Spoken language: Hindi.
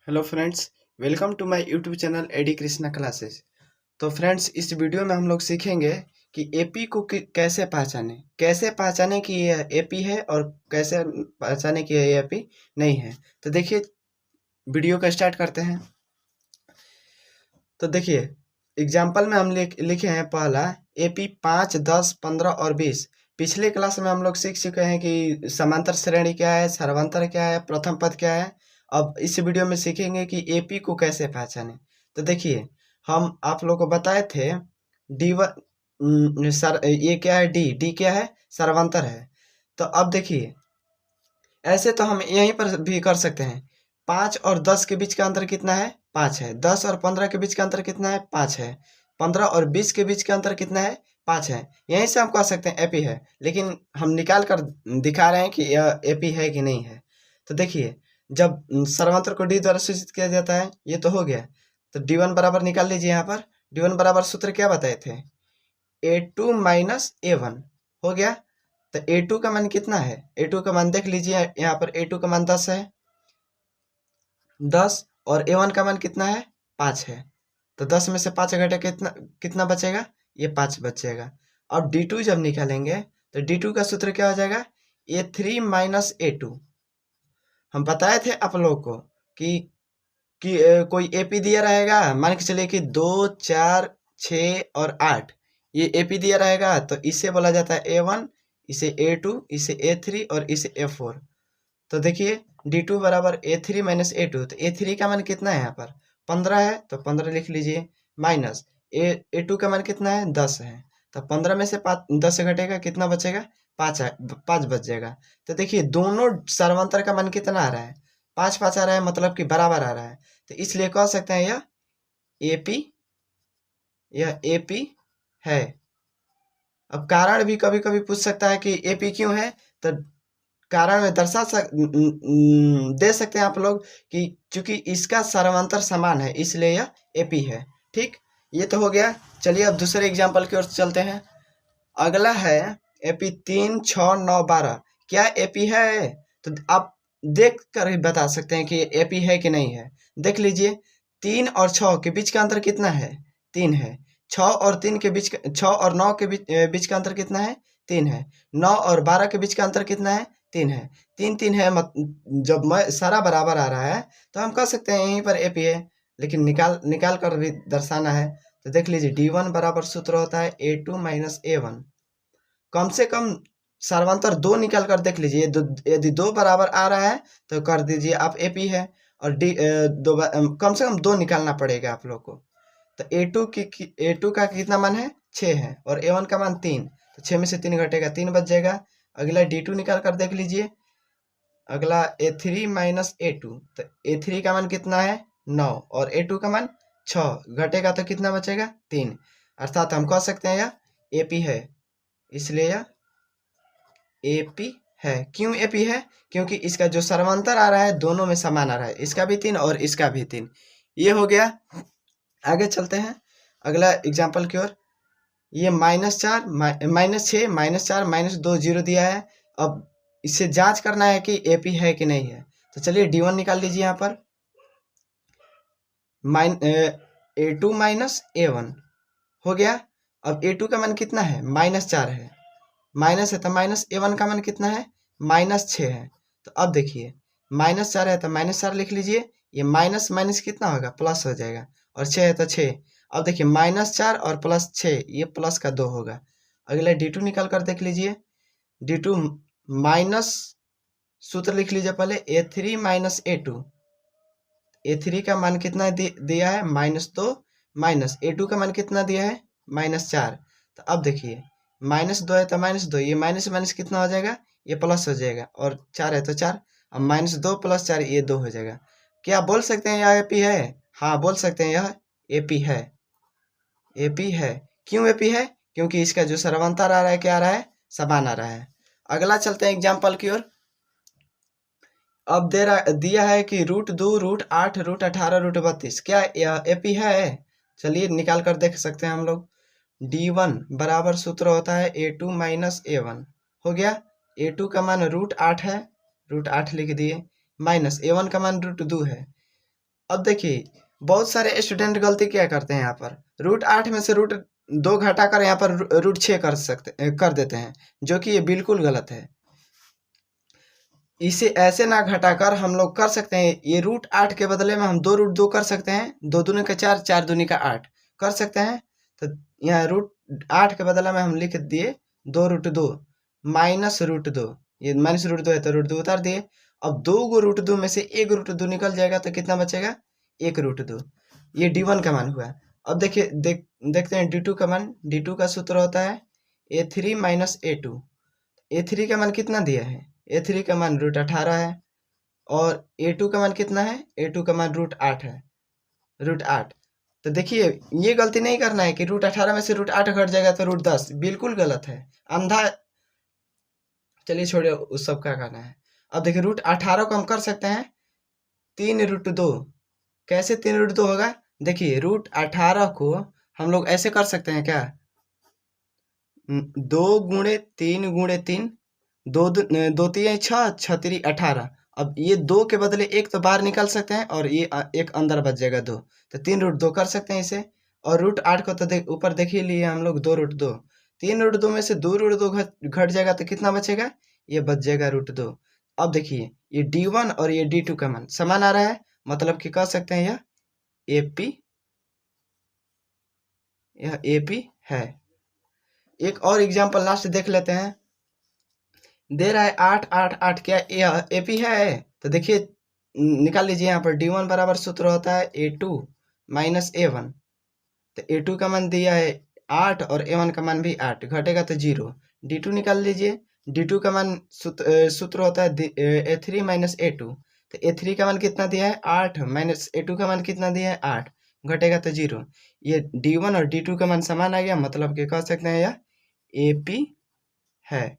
Hello friends, welcome to my YouTube channel AD Krishna classes. तो फ्रेंड्स, इस वीडियो में हम लोग सीखेंगे कि एपी को कैसे पहचाने कि यह एपी है और कैसे पहचाने कि यह एपी नहीं है। तो देखिए, वीडियो का स्टार्ट करते हैं। तो देखिए, एग्जाम्पल में हम लिखे हैं पहला एपी 5, 10, 15 और 20। पिछले क्लास में हम लोग सीख चुके हैं कि समांतर श्रेणी क्या है, सर्वांतर क्या है, प्रथम पद क्या है। अब इस वीडियो में सीखेंगे कि एपी को कैसे पहचाने। तो देखिए, हम आप लोग को बताए थे डी वन सर ये क्या है, डी क्या है, सर्वांतर है। तो अब देखिए, ऐसे तो हम यहीं पर भी कर सकते हैं। 5 और 10 के बीच का अंतर कितना है? 5 है। 10 और 15 के बीच का अंतर कितना है? 5 है। 15 और 20 के बीच का अंतर कितना है? 5 है। यहीं से हम कह सकते हैं एपी है, लेकिन हम निकाल कर दिखा रहे हैं कि यह एपी है कि नहीं है। तो देखिए, जब सर्वांतर को डी द्वारा सूचित किया जाता है, ये तो हो गया। तो D1 बराबर निकाल लीजिए। यहाँ पर D1 बराबर सूत्र क्या बताए थे? A2 माइनस A1 हो गया। तो A2 का मान कितना है? A2 का मान देख लीजिए, यहाँ पर A2 का मान 10 है। 10 और A1 का मान कितना है? 5 है। तो 10 में से 5 घटे कितना कितना बचेगा? ये 5 बचेगा। अब D2 जब निकालेंगे तो D2 का सूत्र क्या हो जाएगा? A3 minus A2। हम बताए थे आप लोग को कि कोई एपी दिया रहेगा, मान के चलिए कि 2, 4, 6 और 8 ये एपी दिया रहेगा, तो इसे बोला जाता है A1, इसे A2, इसे A3 और इसे A4। तो देखिए, D2 बराबर A3 माइनस A2। तो A3 का मान कितना है? यहाँ पर 15 है, तो 15 लिख लीजिए। माइनस A2 का मान कितना है? 10 है। तो 15 में से 10 से घटेगा, कितना बचेगा? 5 है, 5 बच जाएगा। तो देखिए, दोनों सर्वांतर का मान कितना आ रहा है? 5 5 आ रहा है, मतलब कि बराबर आ रहा है। तो इसलिए कह सकते हैं यह एपी है। अब कारण भी कभी कभी पूछ सकता है कि एपी क्यों है। तो कारण में दे सकते हैं आप लोग कि चूंकि इसका सर्वांतर समान है, इसलिए यह एपी है। ठीक, ये तो हो गया। चलिए अब दूसरे एग्जाम्पल की ओर चलते हैं। अगला है एपी 3, 6, 9, 12। क्या एपी है? तो आप देख कर ही बता सकते हैं कि एपी है कि नहीं है। देख लीजिए, 3 और 6 के बीच का अंतर कितना है? 3 है। 6 और 3 के बीच 6 और 9 के बीच का अंतर कितना है? 3 है। 9 और 12 के बीच का अंतर कितना है? 3 है। 3 3 है। जब मैं सारा बराबर आ रहा है तो हम कह सकते हैं यहीं पर एपी है, लेकिन निकाल निकाल कर भी दर्शाना है। तो देख लीजिए, D1 बराबर सूत्र होता है A2 माइनस A1। कम से कम सर्वांतर 2 निकाल कर देख लीजिए। यदि 2 बराबर आ रहा है तो कर दीजिए आप एपी है। और कम से कम 2 निकालना पड़ेगा आप लोग को। तो A2 का कितना मान है? 6 है। और A1 का मान 3। तो 6 में से 3 घटेगा, 3 बच जाएगा। अगला D2 निकाल कर देख लीजिए। अगला A3 माइनस A2। तो A3 का मान कितना है? 9। और A2 का मान 6 घटेगा तो कितना बचेगा? 3। अर्थात हम कह सकते हैं यह एपी है, इसलिए यह एपी है। क्यों एपी है? क्योंकि इसका जो सर्वांतर आ रहा है दोनों में समान आ रहा है, इसका भी 3 और इसका भी 3। ये हो गया। आगे चलते हैं अगला एग्जाम्पल की ओर। ये -4, -6, -4, -2 0 दिया है। अब इससे जांच करना है कि एपी है कि नहीं है। तो चलिए D1 निकाल लीजिए। यहाँ पर A2 माइनस A1 हो गया। अब A2 का मान कितना है? -4 है। माइनस है तो माइनस A1 का मान कितना है? -6 है। तो अब देखिए, -4 है तो -4 लिख लीजिए। ये माइनस माइनस कितना होगा? प्लस हो जाएगा। और 6 है तो 6। अब देखिए, -4 और +6, ये प्लस का 2 होगा। अगला D2 निकाल कर देख लीजिए। D2 माइनस सूत्र लिख लीजिए पहले, A3 माइनस A2। A3 का मान कितना दिया है? -2। माइनस A2 का मान कितना दिया है? -4। तो अब देखिए, -2 है तो -2, ये माइनस माइनस कितना हो जाएगा? ये प्लस हो जाएगा। और 4 है तो 4। अब -2 + 4, ये 2 हो जाएगा। क्या बोल सकते हैं यह एपी है? हाँ, बोल सकते हैं यह एपी है। एपी है। क्यों एपी है? क्योंकि इसका जो सर्वांतर आ रहा है, क्या आ रहा है? समान आ रहा है। अगला चलते हैं एग्जाम्पल की ओर। अब दिया है कि √2, √8, √18, √32। क्या यह एपी है? चलिए निकाल कर देख सकते हैं हम लोग। D1 बराबर सूत्र होता है A2 माइनस A1। हो गया। A2 का मान √8 है, √8 लिख दिए। माइनस A1 का मान √2 है। अब देखिए बहुत सारे स्टूडेंट गलती क्या करते हैं यहाँ पर, √8 में से √2 घटाकर यहाँ पर √6 कर देते हैं, जो कि ये बिल्कुल गलत है। इसे ऐसे ना घटाकर हम लोग कर सकते हैं, ये √8 के बदले में हम 2 √2 कर सकते हैं, 2 दूनी का 4, 4 दूनी का 8 कर सकते हैं। तो यहाँ √8 के बदले में हम लिख दिए 2 √2 माइनस √2, ये माइनस √2 है तो √2 उतार दिए। अब 2 गो √2 में से 1 √2 निकल जाएगा तो कितना बचेगा, 1 √2। ये D1 का मान हुआ। अब देखिए देखते हैं D2 का मान। D2 का सूत्र होता है A3 माइनस A2। A3 का मान कितना दिया है, A3 का मान √18 है, और A2 का मान कितना है, A2 का मान √8 है, √8। तो देखिए ये गलती नहीं करना है कि √18 में से √8 घट जाएगा तो √10, बिल्कुल गलत है, अंधा। चलिए छोड़िए उस सब का करना है। अब देखिए √18 को हम कर सकते हैं 3 √2। कैसे 3 √2 होगा, देखिए √18 को हम लोग ऐसे कर सकते हैं क्या, 2 गुणे 3 गुणे 3, 2 3 6, 6 3 18। अब ये 2 के बदले 1 तो बाहर निकाल सकते हैं और ये एक अंदर बच जाएगा 2, तो 3 √2 कर सकते हैं इसे। और √8 को तो ऊपर देख ही लिए हम लोग 2 √2। 3 √2 में से 2 √2 घट जाएगा तो कितना बचेगा, ये बच जाएगा √2। अब देखिए ये D1 और ये D2 का मान समान आ रहा है, मतलब कि कह सकते हैं यह AP है। एक और एग्जाम्पल लास्ट देख लेते हैं। दे रहा है 8 8 8, क्या यह AP है, तो देखिए निकाल लीजिए। यहाँ पर D1 बराबर सूत्र होता है A2 माइनस A1। तो A2 का मान दिया है 8 और A1 का मान भी 8, घटेगा तो 0। D2 निकाल लीजिए। D2 का मान सूत्र होता है A3 माइनस A2। तो A3 का मान कितना दिया है, 8, माइनस A2 का मान कितना दिया है, 8, घटेगा तो 0। ये D1 और D2 का मान समान आ गया, मतलब कि कह सकते हैं यह AP है।